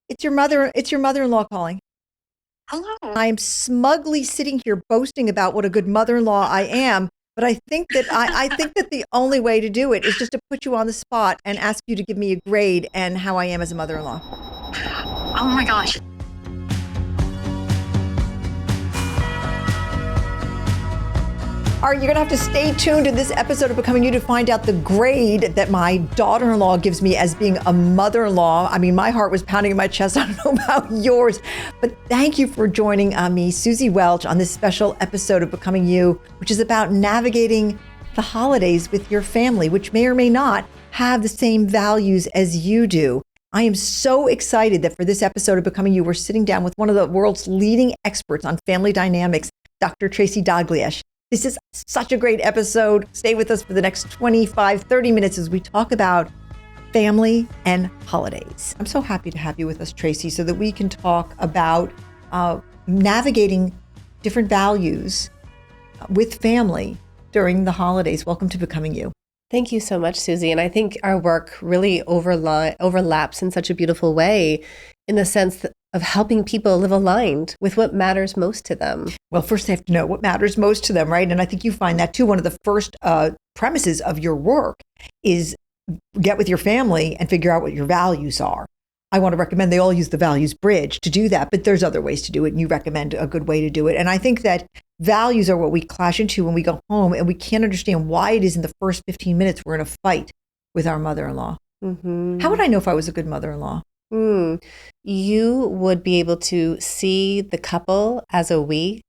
It's your mother-in-law calling. Hello. I'm smugly sitting here boasting about what a good mother-in-law I am, but I think that I think that the only way to do it is just to put you on the spot and ask you to give me a grade and how I am as a mother-in-law. Oh my gosh. All right, you're going to have to stay tuned in this episode of Becoming You to find out the grade that my daughter-in-law gives me as being a mother-in-law. I mean, my heart was pounding in my chest. I don't know about yours, but thank you for joining me, Suzy Welch, on this special episode of Becoming You, which is about navigating the holidays with your family, which may or may not have the same values as you do. I am so excited that for this episode of Becoming You, we're sitting down with one of the world's leading experts on family dynamics, Dr. Tracy Dalgleish. This is such a great episode. Stay with us for the next 25, 30 minutes as we talk about family and holidays. I'm so happy to have you with us, Tracy, so that we can talk about navigating different values with family during the holidays. Welcome to Becoming You. Thank you so much, Suzy. And I think our work really overlaps in such a beautiful way in the sense of helping people live aligned with what matters most to them. Well, first they have to know what matters most to them, right? And I think you find that too. One of the first premises of your work is get with your family and figure out what your values are. I want to recommend they all use the values bridge to do that, but there's other ways to do it, and you recommend a good way to do it. And I think that values are what we clash into when we go home, and we can't understand why it is in the first 15 minutes we're in a fight with our mother-in-law. Mm-hmm. How would I know if I was a good mother-in-law? You would be able to see the couple as a we,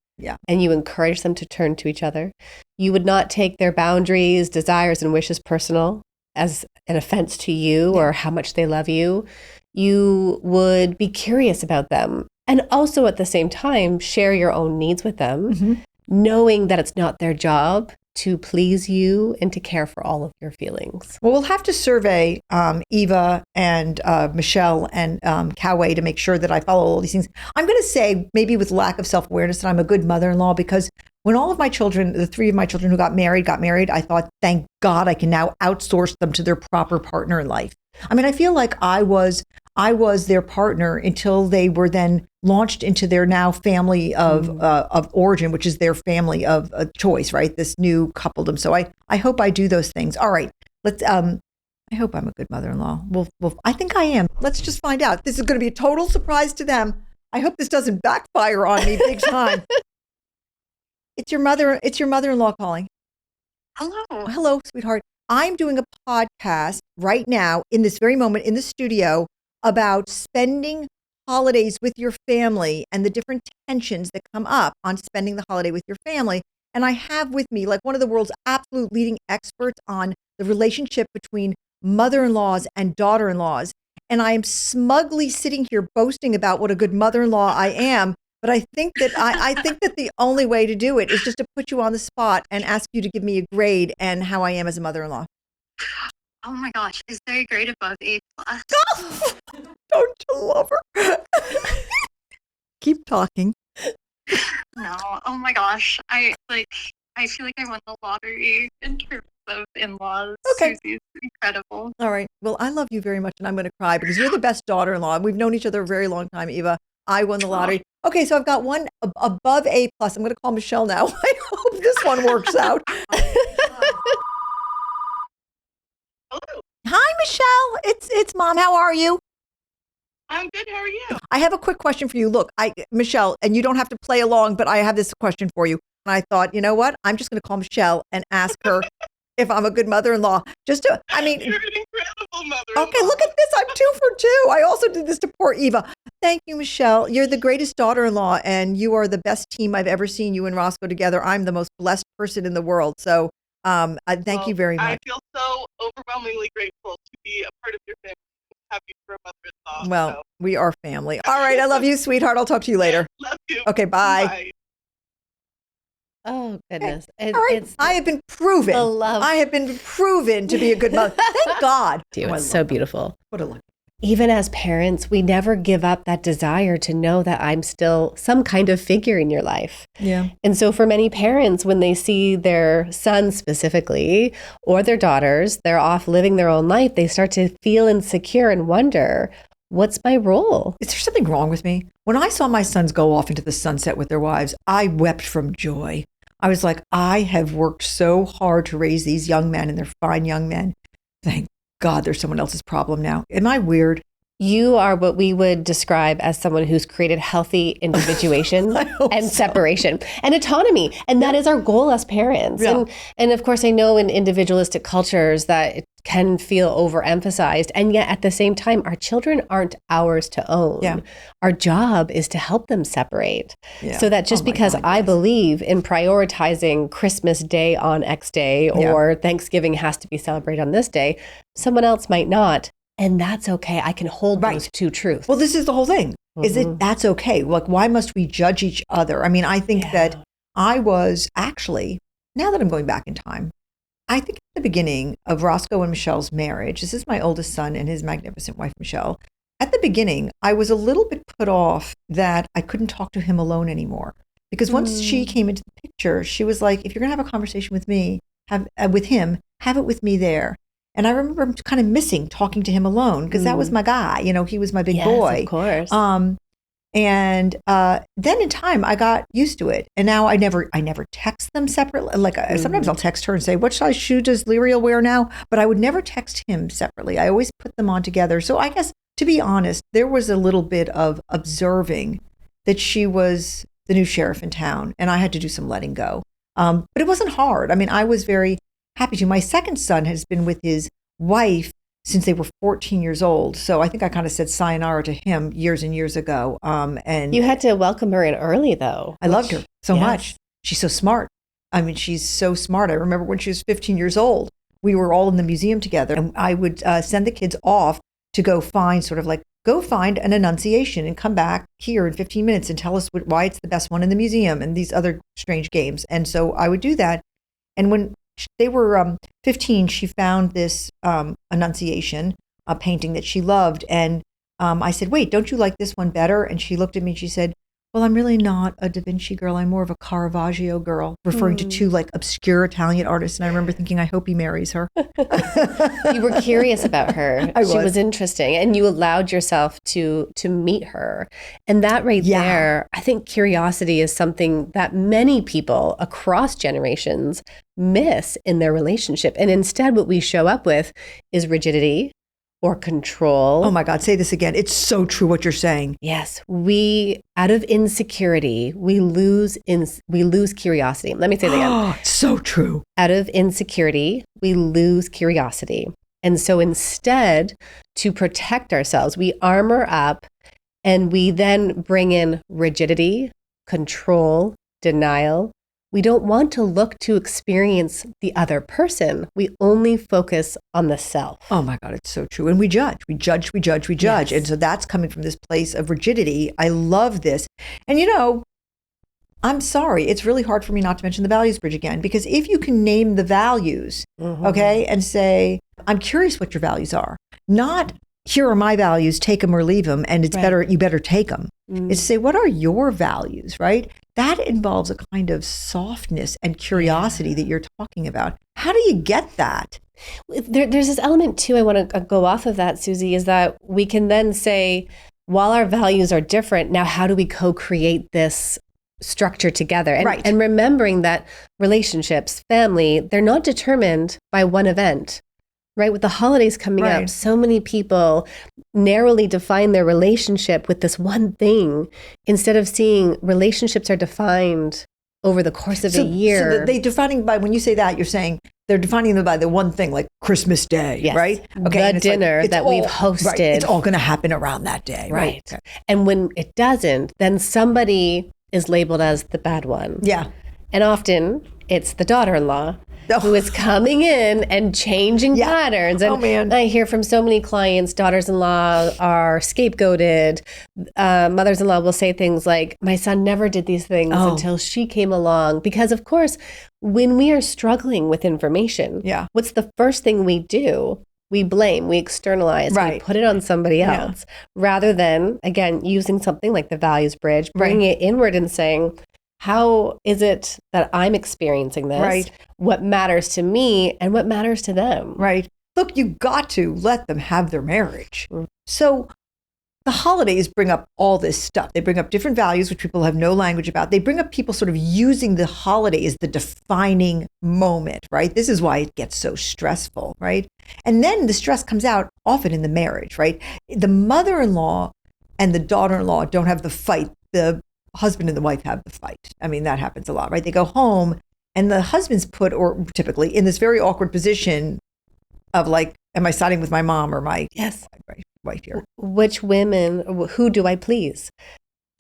and you encourage them to turn to each other. You would not take their boundaries, desires, and wishes personal as an offense to you or how much they love you. You would be curious about them and also at the same time share your own needs with them, knowing that it's not their job to please you and to care for all of your feelings. Well, we'll have to survey Eva and Michelle and Coway to make sure that I follow all these things. I'm going to say, maybe with lack of self-awareness, that I'm a good mother-in-law, because when all of my children, the three of my children who got married, I thought, thank God I can now outsource them to their proper partner in life. I mean, I feel like I was their partner until they were then launched into their now family of origin, which is their family of choice, right? This new coupledom. So I hope I do those things. All right, let's. I hope I'm a good mother-in-law. Well, I think I am. Let's just find out. This is going to be a total surprise to them. I hope this doesn't backfire on me big time. It's your mother-in-law calling. Hello, sweetheart. I'm doing a podcast right now in this very moment in the studio about spending holidays with your family and the different tensions that come up on spending the holiday with your family. And I have with me like one of the world's absolute leading experts on the relationship between mother-in-laws and daughter-in-laws. And I am smugly sitting here boasting about what a good mother-in-law I am. But I think that I think that the only way to do it is just to put you on the spot and ask you to give me a grade and how I am as a mother-in-law. Oh my gosh, is there a grade above A+? Don't you love her? Keep talking. No, oh my gosh. I feel like I won the lottery in terms of in-laws. Okay. Suzy's incredible. All right. Well, I love you very much, and I'm going to cry because you're the best daughter-in-law. We've known each other a very long time, Eva. I won the lottery. Okay, so I've got one above A+. I'm going to call Michelle now. I hope this one works out. Hello. Hi, Michelle. It's Mom. How are you? I'm good. How are you? I have a quick question for you. Look, Michelle, and you don't have to play along, but I have this question for you. And I thought, you know what? I'm just going to call Michelle and ask her if I'm a good mother-in-law. You're an incredible mother-in-law. Okay, look at this. I'm 2 for 2. I also did this to poor Eva. Thank you, Michelle. You're the greatest daughter-in-law, and you are the best team I've ever seen, you and Roscoe together. I'm the most blessed person in the world. So thank you very much. I feel so overwhelmingly grateful to be a part of your family. Have you for a mother-in-law. Well, so. We are family. All right. I love you, sweetheart. I'll talk to you later. Love you. Okay, bye. Bye. Oh, goodness. All right. I have been proven. I have been proven to be a good mother. Thank God. It's so beautiful. What a luck. Even as parents, we never give up that desire to know that I'm still some kind of figure in your life. Yeah. And so for many parents, when they see their sons specifically or their daughters, they're off living their own life, they start to feel insecure and wonder, What's my role? Is there something wrong with me? When I saw my sons go off into the sunset with their wives, I wept from joy. I was like, I have worked so hard to raise these young men, and they're fine young men. Thank God there's someone else's problem now. Am I weird? You are what we would describe as someone who's created healthy individuation and separation and autonomy. And that is our goal as parents. Yeah. And of course, I know in individualistic cultures that it can feel overemphasized. And yet at the same time, our children aren't ours to own. Yeah. Our job is to help them separate. Yeah. So that just because God, I yes. believe in prioritizing Christmas Day on X day or Thanksgiving has to be celebrated on this day, someone else might not. And that's okay. I can hold those two truths. Well, this is the whole thing. Is it that's okay? Like, why must we judge each other? I mean, I think that I was actually, now that I'm going back in time, I think at the beginning of Roscoe and Michelle's marriage, this is my oldest son and his magnificent wife, Michelle. At the beginning, I was a little bit put off that I couldn't talk to him alone anymore. Because once she came into the picture, she was like, if you're going to have a conversation with me, with him, have it with me there. And I remember kind of missing talking to him alone because that was my guy. You know, he was my big boy. Of course. And then in time, I got used to it. And now I never text them separately. Like sometimes I'll text her and say, what size shoe does Lyriel wear now? But I would never text him separately. I always put them on together. So I guess, to be honest, there was a little bit of observing that she was the new sheriff in town. And I had to do some letting go. But it wasn't hard. I mean, I was very happy to. My second son has been with his wife since they were 14 years old. So I think I kind of said sayonara to him years and years ago. And you had to welcome her in early, though. I loved her so much. She's so smart. I mean, she's so smart. I remember when she was 15 years old, we were all in the museum together, and I would send the kids off to go find go find an Annunciation and come back here in 15 minutes and tell us why it's the best one in the museum and these other strange games. And so I would do that. And when they were 15, she found this Annunciation, a painting that she loved. And I said, wait, don't you like this one better? And she looked at me and she said, well, I'm really not a Da Vinci girl. I'm more of a Caravaggio girl, referring to two like obscure Italian artists. And I remember thinking, I hope he marries her. You were curious about her. She was interesting. And you allowed yourself to meet her. And that there, I think curiosity is something that many people across generations miss in their relationship. And instead, what we show up with is rigidity or control. Oh my God, say this again. It's so true what you're saying. Yes, out of insecurity, we lose curiosity. Let me say that again. So true. Out of insecurity, we lose curiosity. And so instead, to protect ourselves, we armor up and we then bring in rigidity, control, denial. We don't want to look to experience the other person. We only focus on the self. Oh my God, it's so true. And we judge. Yes. And so that's coming from this place of rigidity. I love this. And I'm sorry, it's really hard for me not to mention the values bridge again, because if you can name the values, okay, and say, I'm curious what your values are, not here are my values, take them or leave them, and it's better, you better take them. It's say, what are your values, right? That involves a kind of softness and curiosity that you're talking about. How do you get that? There's this element too, I want to go off of that, Suzy, is that we can then say, while our values are different, now how do we co-create this structure together? And remembering that relationships, family, they're not determined by one event. Right? With the holidays coming up, so many people narrowly define their relationship with this one thing instead of seeing relationships are defined over the course of a year. So they defining by, when you say that, you're saying they're defining them by the one thing, like Christmas Day, right? Okay, the dinner that we've hosted. Right. It's all going to happen around that day, right? Okay. And when it doesn't, then somebody is labeled as the bad one. Yeah. And often it's the daughter-in-law who is coming in and changing patterns. And I hear from so many clients, daughters-in-law are scapegoated. Mothers-in-law will say things like, my son never did these things until she came along. Because of course, when we are struggling with information, what's the first thing we do? We blame, we externalize, we put it on somebody else, rather than, again, using something like the values bridge, bringing it inward and saying, how is it that I'm experiencing this? Right. What matters to me and what matters to them? Right. Look, you got to let them have their marriage. So the holidays bring up all this stuff. They bring up different values, which people have no language about. They bring up people sort of using the holiday as the defining moment, right? This is why it gets so stressful, right? And then the stress comes out often in the marriage, right? The mother-in-law and the daughter-in-law don't have the fight. The husband and the wife have the fight. I mean, that happens a lot, right? They go home and the husband's put, or typically in this very awkward position of like, am I siding with my mom or my wife here? Which women, who do I please?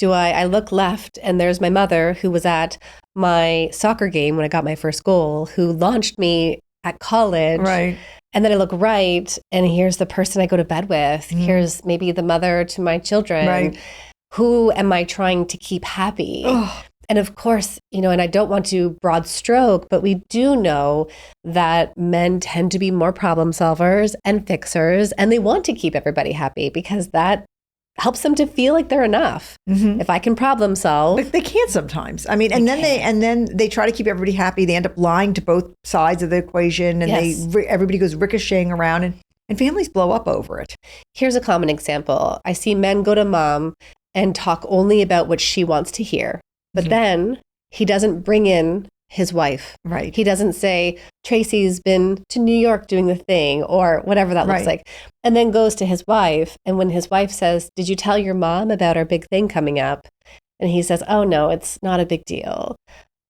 I look left and there's my mother who was at my soccer game when I got my first goal, who launched me at college. Right. And then I look right and here's the person I go to bed with. Here's maybe the mother to my children. Right. Who am I trying to keep happy? Oh. And of course, and I don't want to broad stroke, but we do know that men tend to be more problem solvers and fixers, and they want to keep everybody happy because that helps them to feel like they're enough. If I can problem solve. But they can't sometimes. I mean, and then they try to keep everybody happy. They end up lying to both sides of the equation, and everybody goes ricocheting around, and families blow up over it. Here's a common example. I see men go to mom and talk only about what she wants to hear. But then he doesn't bring in his wife. Right. He doesn't say, Tracy's been to New York doing the thing or whatever that looks like. And then goes to his wife. And when his wife says, did you tell your mom about our big thing coming up? And he says, oh, no, it's not a big deal.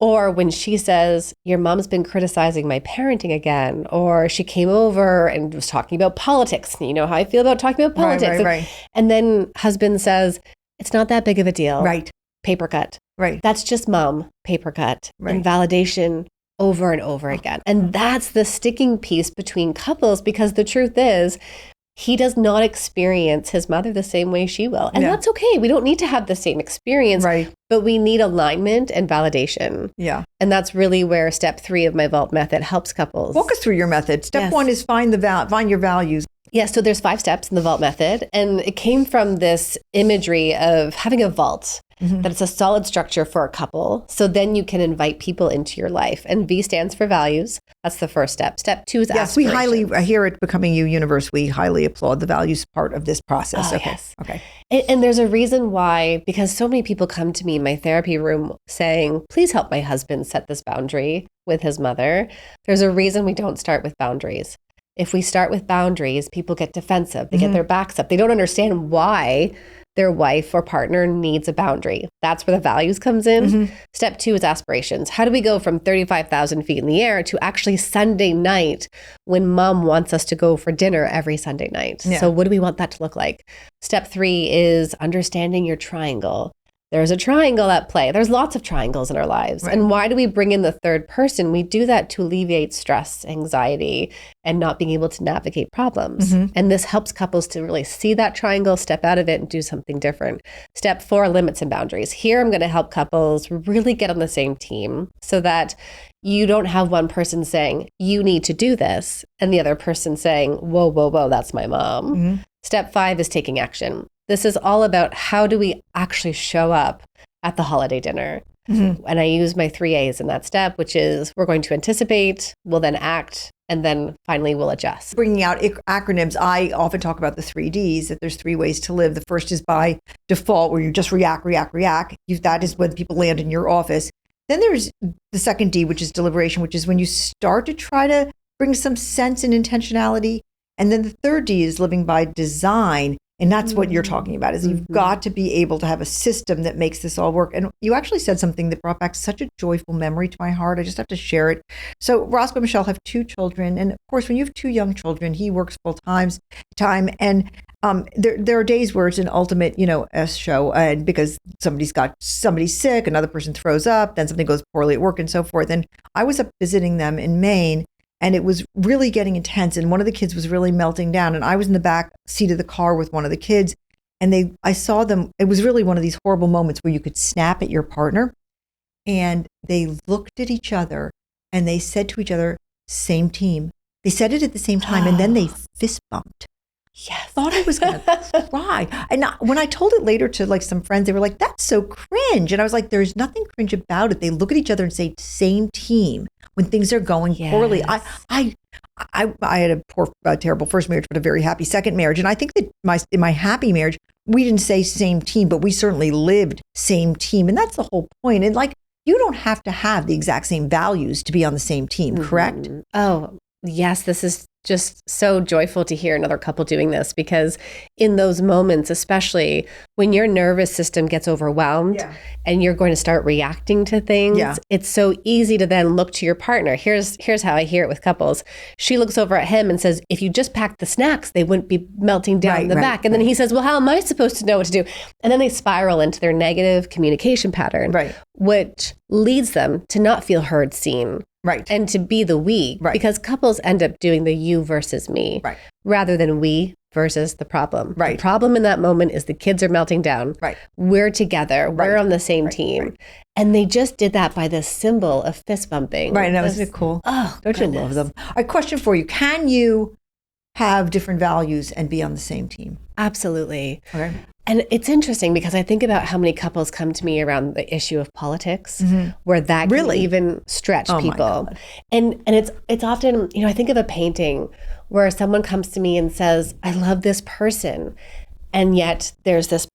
Or when she says, your mom's been criticizing my parenting again, or she came over and was talking about politics. You know how I feel about talking about politics. Right. And then husband says, it's not that big of a deal. Right. Paper cut. Right. That's just mom, paper cut, and validation over and over again. And that's the sticking piece between couples, because the truth is he does not experience his mother the same way she will. And that's okay. We don't need to have the same experience, but we need alignment and validation. Yeah. And that's really where step 3 of my vault method helps couples. Walk us through your method. Step 1 is find your values. Yeah, so there's 5 steps in the vault method, and it came from this imagery of having a vault, that it's a solid structure for a couple. So then you can invite people into your life. And V stands for values. That's the first step. Step 2 is aspirations. Yes, we highly, here at Becoming You Universe, we highly applaud the values part of this process. Oh, yes. Okay. And there's a reason why, because so many people come to me in my therapy room saying, please help my husband set this boundary with his mother. There's a reason we don't start with boundaries. If we start with boundaries, people get defensive. They get their backs up. They don't understand why their wife or partner needs a boundary. That's where the values comes in. Step 2 is aspirations. How do we go from 35,000 feet in the air to actually Sunday night when mom wants us to go for dinner every Sunday night? Yeah. So what do we want that to look like? Step 3 is understanding your triangle. There's a triangle at play. There's lots of triangles in our lives. Right. And why do we bring in the third person? We do that to alleviate stress, anxiety, and not being able to navigate problems. And this helps couples to really see that triangle, step out of it, and do something different. Step 4, limits and boundaries. Here, I'm going to help couples really get on the same team so that you don't have one person saying, you need to do this, and the other person saying, whoa, whoa, whoa, that's my mom. Step 5 is taking action. This is all about how do we actually show up at the holiday dinner. And I use my 3 A's in that step, which is we're going to anticipate, we'll then act, and then finally we'll adjust. Bringing out acronyms, I often talk about the 3 Ds, that there's 3 ways to live. The first is by default, where you just react. That is when people land in your office. Then there's the second D, which is deliberation, which is when you start to try to bring some sense and intentionality. And then the third D is living by design. And that's what you're talking about, is you've got to be able to have a system that makes this all work. And you actually said something that brought back such a joyful memory to my heart. I just have to share it. So Roscoe and Michelle have 2 children. And of course, when you have 2 young children, he works full time. And there are days where it's an ultimate, S show. And because somebody's sick, another person throws up, then something goes poorly at work and so forth. And I was up visiting them in Maine. And it was really getting intense. And one of the kids was really melting down. And I was in the back seat of the car with one of the kids. And I saw them. It was really one of these horrible moments where you could snap at your partner. And they looked at each other and they said to each other, same team. They said it at the same time. And then they fist bumped. Yes. Thought I was going to cry. And when I told it later to some friends, they were like, that's so cringe. And I was like, there's nothing cringe about it. They look at each other and say, same team when things are going poorly. I had a poor, terrible first marriage, but a very happy second marriage. And I think that in my happy marriage, we didn't say same team, but we certainly lived same team. And that's the whole point. And like, you don't have to have the exact same values to be on the same team, correct? Oh, yes. This is just so joyful to hear another couple doing this, because in those moments, especially when your nervous system gets overwhelmed and you're going to start reacting to things, it's so easy to then look to your partner. Here's how I hear it with couples. She looks over at him and says, if you just packed the snacks, they wouldn't be melting down the back. And then he says, well, how am I supposed to know what to do? And then they spiral into their negative communication pattern, which leads them to not feel heard, seen. And to be the we, because couples end up doing the you versus me, rather than we versus the problem. The problem in that moment is the kids are melting down. We're together. We're on the same team. And they just did that by this symbol of fist bumping. And that was cool. Oh, don't you love them? A question for you. Can you have different values and be on the same team? Absolutely. Okay. And it's interesting because I think about how many couples come to me around the issue of politics, where that can even stretch people. And it's often, I think of a painting where someone comes to me and says, I love this person, and yet there's this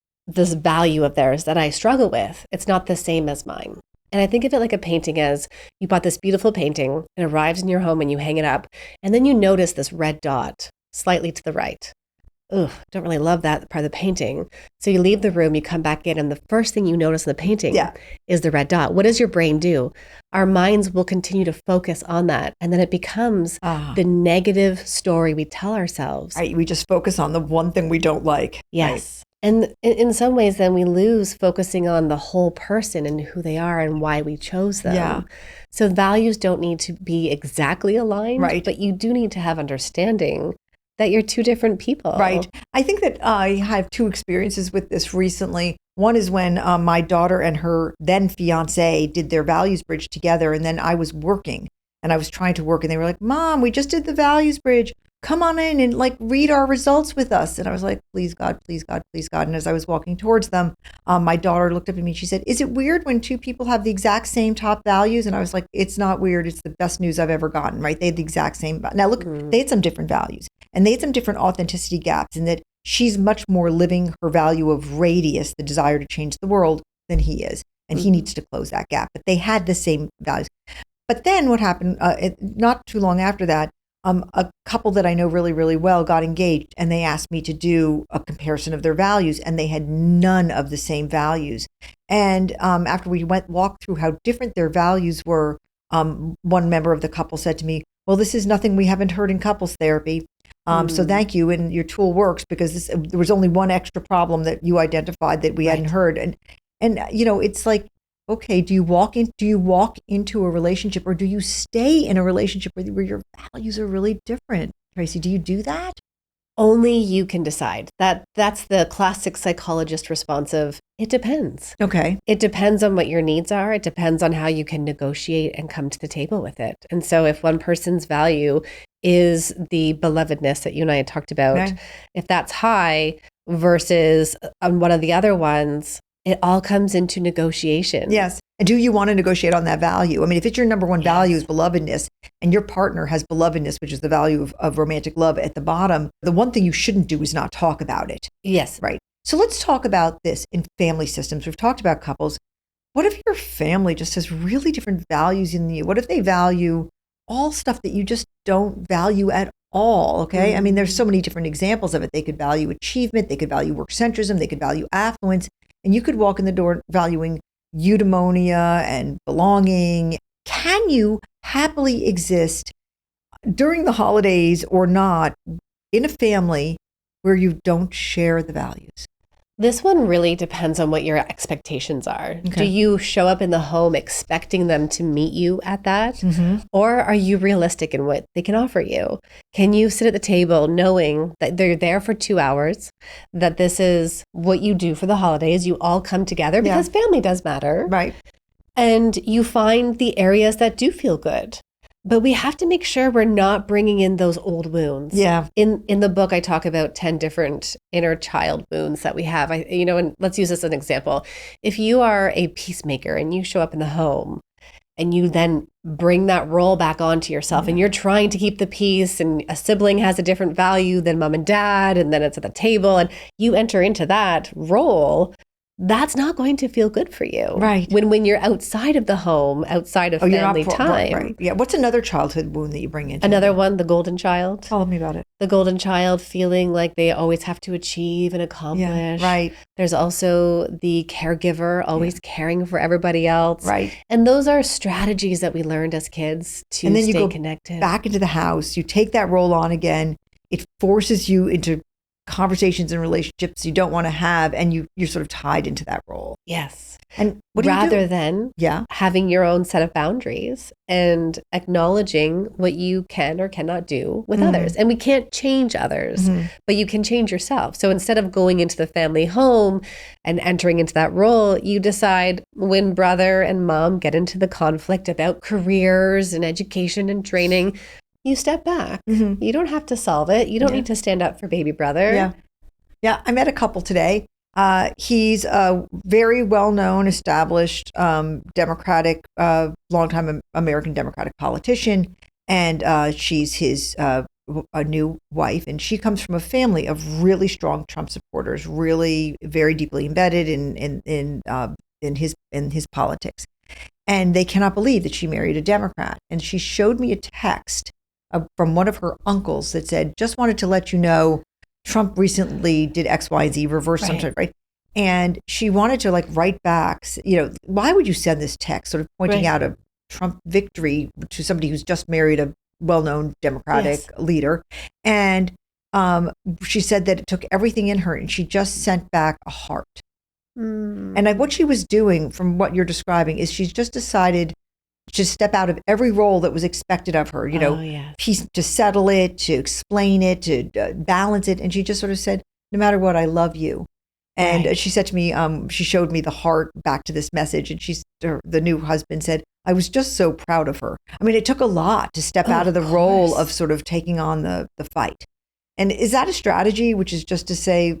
value of theirs that I struggle with. It's not the same as mine. And I think of it like a painting as you bought this beautiful painting, it arrives in your home and you hang it up, and then you notice this red dot slightly to the right. Ugh, don't really love that part of the painting. So you leave the room, you come back in, and the first thing you notice in the painting is the red dot. What does your brain do? Our minds will continue to focus on that. And then it becomes the negative story we tell ourselves. We just focus on the one thing we don't like. Yes. And in some ways, then we lose focusing on the whole person and who they are and why we chose them. So values don't need to be exactly aligned, but you do need to have understanding that you're two different people. I think that I have two experiences with this recently. One is when my daughter and her then fiance did their values bridge together, and then I was working and I was trying to work, and they were like, Mom, we just did the values bridge. Come on in and like read our results with us. And I was like, please God, please God, please God. And as I was walking towards them, my daughter looked up at me and she said, is it weird when two people have the exact same top values? And I was like, it's not weird. It's the best news I've ever gotten, right? They had the exact same. Now look, they had some different values and they had some different authenticity gaps, in that she's much more living her value of radius, the desire to change the world, than he is. And he needs to close that gap. But they had the same values. But then what happened, not too long after that, a couple that I know really, really well got engaged, and they asked me to do a comparison of their values, and they had none of the same values. And after we walked through how different their values were, one member of the couple said to me, well, this is nothing we haven't heard in couples therapy. So thank you. And your tool works, because there was only one extra problem that you identified that we hadn't heard. And it's like, okay, do you walk into a relationship, or do you stay in a relationship where your values are really different? Tracy, do you do that? Only you can decide. That's the classic psychologist response of, it depends. Okay. It depends on what your needs are. It depends on how you can negotiate and come to the table with it. And so if one person's value is the belovedness that you and I had talked about, if that's high versus on one of the other ones, it all comes into negotiation. Yes. And do you want to negotiate on that value? I mean, if it's your number one value is belovedness, and your partner has belovedness, which is the value of romantic love at the bottom, the one thing you shouldn't do is not talk about it. Yes. Right. So let's talk about this in family systems. We've talked about couples. What if your family just has really different values than you? What if they value all stuff that you just don't value at all? Okay. I mean, there's so many different examples of it. They could value achievement. They could value work centrism. They could value affluence. And you could walk in the door valuing eudaimonia and belonging. Can you happily exist during the holidays or not in a family where you don't share the values? This one really depends on what your expectations are. Okay. Do you show up in the home expecting them to meet you at that? Or are you realistic in what they can offer you? Can you sit at the table knowing that they're there for 2 hours, that this is what you do for the holidays? You all come together because family does matter. Right. And you find the areas that do feel good. But we have to make sure we're not bringing in those old wounds. Yeah. In the book, I talk about 10 different inner child wounds that we have. And let's use this as an example. If you are a peacemaker and you show up in the home and you then bring that role back onto yourself, and you're trying to keep the peace, and a sibling has a different value than mom and dad, and then it's at the table, and you enter into that role, that's not going to feel good for you. Right. When you're outside of the home, outside of family time. Right. Yeah. What's another childhood wound that you bring into Another one, the golden child. Tell me about it. The golden child feeling like they always have to achieve and accomplish. Yeah, right. There's also the caregiver, always caring for everybody else. Right. And those are strategies that we learned as kids to and then stay you go connected. Back into the house, you take that role on again. It forces you into conversations and relationships you don't want to have, and you're sort of tied into that role. Yes. And what do you do? Rather than having your own set of boundaries and acknowledging what you can or cannot do with others. And we can't change others, but you can change yourself. So instead of going into the family home and entering into that role, you decide when brother and mom get into the conflict about careers and education and training, you step back. You don't have to solve it. You don't need to stand up for baby brother. Yeah. I met a couple today. He's a very well-known, established Democratic, longtime American Democratic politician, and she's his a new wife, and she comes from a family of really strong Trump supporters, really very deeply embedded in his politics, and they cannot believe that she married a Democrat. And she showed me a text from one of her uncles that said, "Just wanted to let you know, Trump recently did X, Y, Z, reverse sometimes, right?" And she wanted to write back, why would you send this text, sort of pointing out a Trump victory to somebody who's just married a well-known Democratic leader. And she said that it took everything in her, and she just sent back a heart. And what she was doing, from what you're describing, is she's just decided to step out of every role that was expected of her, to settle it, to explain it, to balance it. And she just sort of said, no matter what, I love you. And she said to me, she showed me the heart back to this message. And the new husband said, I was just so proud of her. I mean, it took a lot to step out of the role of sort of taking on the fight. And is that a strategy, which is just to say,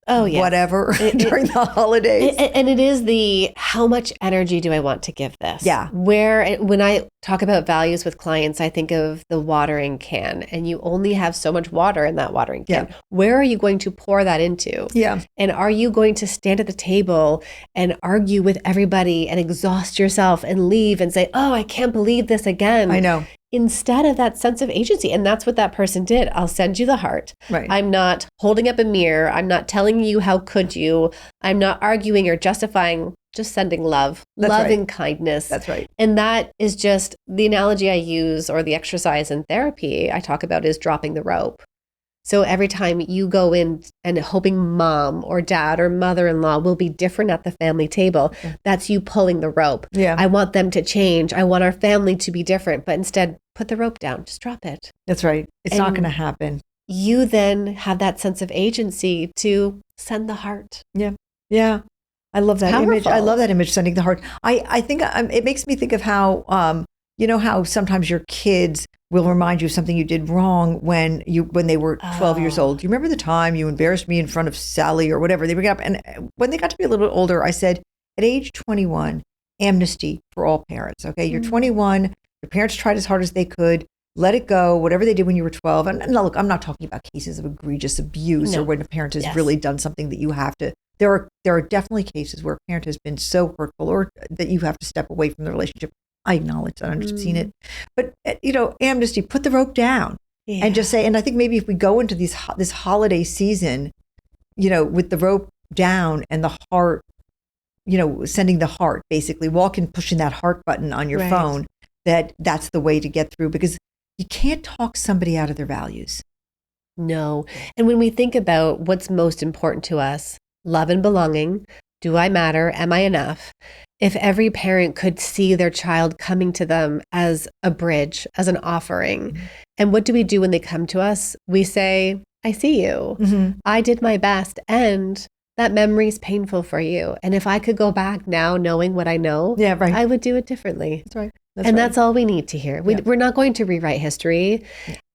whatever during the holidays? And it is how much energy do I want to give this? Yeah. When I talk about values with clients, I think of the watering can, and you only have so much water in that watering can. Yeah. Where are you going to pour that into? Yeah. And are you going to stand at the table and argue with everybody and exhaust yourself and leave and say, oh, I can't believe this again? I know. Instead of that sense of agency. And that's what that person did. I'll send you the heart. Right. I'm not holding up a mirror. I'm not telling you how could you. I'm not arguing or justifying, just sending love, and kindness. That's right. And that is just the analogy I use, or the exercise in therapy I talk about, is dropping the rope. So every time you go in and hoping mom or dad or mother-in-law will be different at the family table, that's you pulling the rope. Yeah. I want them to change. I want our family to be different, but instead put the rope down, just drop it. That's right. It's not going to happen. You then have that sense of agency to send the heart. Yeah. Yeah. I love that image. I love that image, sending the heart. I think it makes me think of how, how sometimes your kids will remind you of something you did wrong when they were 12 years old. Do you remember the time you embarrassed me in front of Sally or whatever? They bring it up. And when they got to be a little bit older, I said, at age 21, amnesty for all parents. Okay, you're 21. Your parents tried as hard as they could. Let it go, whatever they did when you were 12. And look, I'm not talking about cases of egregious abuse or when a parent has really done something that you have to. There are definitely cases where a parent has been so hurtful or that you have to step away from the relationship. I acknowledge that. I've seen it. But, amnesty, put the rope down and just say, and I think maybe if we go into this holiday season, with the rope down and the heart, sending the heart, basically walk and pushing that heart button on your phone, that's the way to get through, because you can't talk somebody out of their values. No. And when we think about what's most important to us, love and belonging, do I matter? Am I enough? If every parent could see their child coming to them as a bridge, as an offering, and what do we do when they come to us? We say, I see you. I did my best, and that memory is painful for you. And if I could go back now knowing what I know, I would do it differently. That's right. That's all we need to hear. We're not going to rewrite history.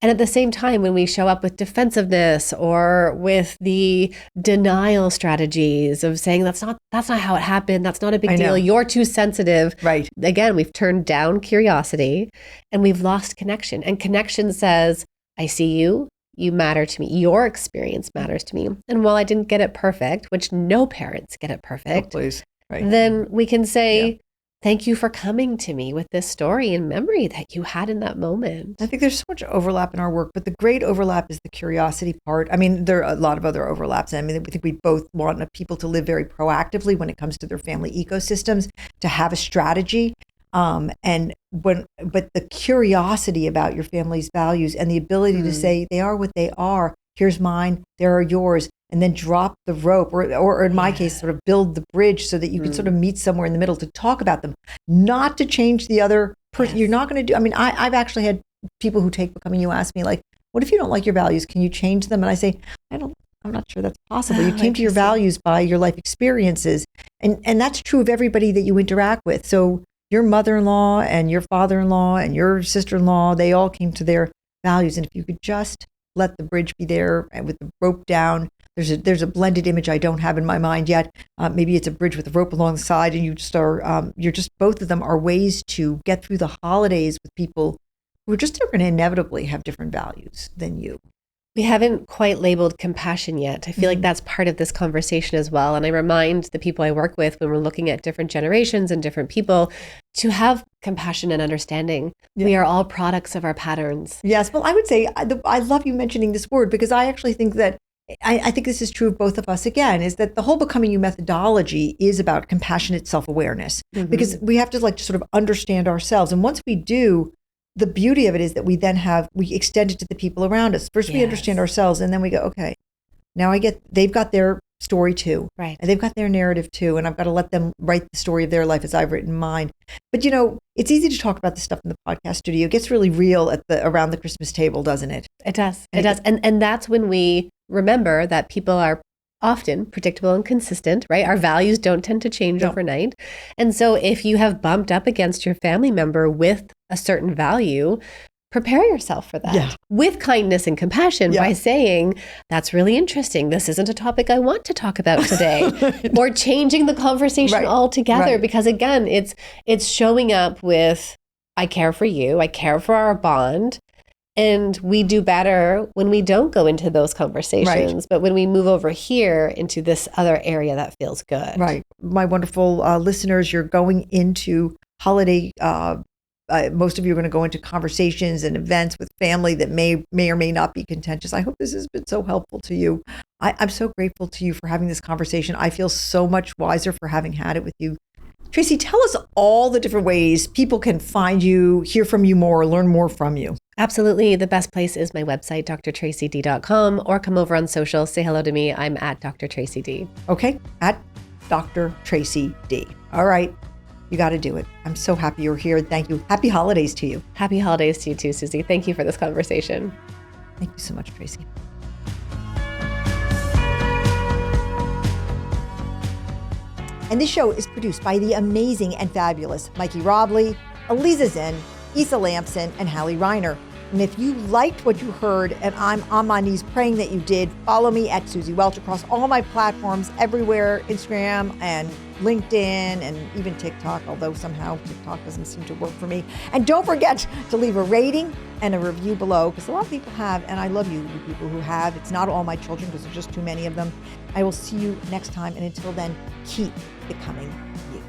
And at the same time, when we show up with defensiveness or with the denial strategies of saying that's not that's not how it happened. That's not a big I know. deal. You're too sensitive. Right. Again, we've turned down curiosity and we've lost connection. And connection says, I see you. You matter to me. Your experience matters to me. And while I didn't get it perfect, which no parents get it perfect, Oh, please. Right. then we can say, thank you for coming to me with this story and memory that you had in that moment. I think there's so much overlap in our work, but the great overlap is the curiosity part. I mean, there are a lot of other overlaps. I mean, I think we both want people to live very proactively when it comes to their family ecosystems, to have a strategy. But the curiosity about your family's values and the ability to say they are what they are. Here's mine, there are yours, and then drop the rope, or in my case, sort of build the bridge so that you can sort of meet somewhere in the middle to talk about them, not to change the other person. You're not going to do. I mean, I've actually had people who take Becoming You ask me, like, what if you don't like your values? Can you change them? And I say, I'm not sure that's possible. You came to your values by your life experiences, and that's true of everybody that you interact with. So your mother-in-law and your father-in-law and your sister-in-law, they all came to their values. And if you could just let the bridge be there and with the rope down, there's a blended image I don't have in my mind yet. Maybe it's a bridge with a rope along the side, and both of them are ways to get through the holidays with people who are going to inevitably have different values than you. We haven't quite labeled compassion yet. I feel like that's part of this conversation as well. And I remind the people I work with when we're looking at different generations and different people to have compassion and understanding. Yeah. We are all products of our patterns. Yes. Well, I would say I love you mentioning this word, because I actually think that I think this is true of both of us, again, is that the whole Becoming You methodology is about compassionate self-awareness, because we have to sort of understand ourselves. And once we do, the beauty of it is that we extend it to the people around us. First, we understand ourselves, and then we go, okay, now they've got their story too. Right. And they've got their narrative too. And I've got to let them write the story of their life as I've written mine. But it's easy to talk about this stuff in the podcast studio. It gets really real around the Christmas table, doesn't it? It does. It does. And that's when we remember that people are often predictable and consistent, right? Our values don't tend to change overnight. And so if you have bumped up against your family member with a certain value, prepare yourself for that with kindness and compassion by saying, that's really interesting. This isn't a topic I want to talk about today. Or changing the conversation altogether. Because again, it's showing up with, I care for you. I care for our bond. And we do better when we don't go into those conversations, but when we move over here into this other area that feels good. Right. My wonderful listeners, you're going into holiday, most of you are going to go into conversations and events with family that may or may not be contentious. I hope this has been so helpful to you. I'm so grateful to you for having this conversation. I feel so much wiser for having had it with you. Tracy, tell us all the different ways people can find you, hear from you more, learn more from you. Absolutely. The best place is my website, drtracyd.com, or come over on social. Say hello to me. I'm at Dr. Tracy D. Okay. At Dr. Tracy D. All right. You got to do it. I'm so happy you're here. Thank you. Happy holidays to you. Happy holidays to you too, Suzy. Thank you for this conversation. Thank you so much, Tracy. And this show is produced by the amazing and fabulous Mikey Robley, Eliza Zen, Issa Lampson, and Hallie Reiner. And if you liked what you heard, and I'm on my knees praying that you did, follow me at Suzy Welch across all my platforms, everywhere, Instagram and LinkedIn and even TikTok, although somehow TikTok doesn't seem to work for me. And don't forget to leave a rating and a review below, because a lot of people have, and I love you people who have. It's not all my children, because there's just too many of them. I will see you next time, and until then, keep becoming you.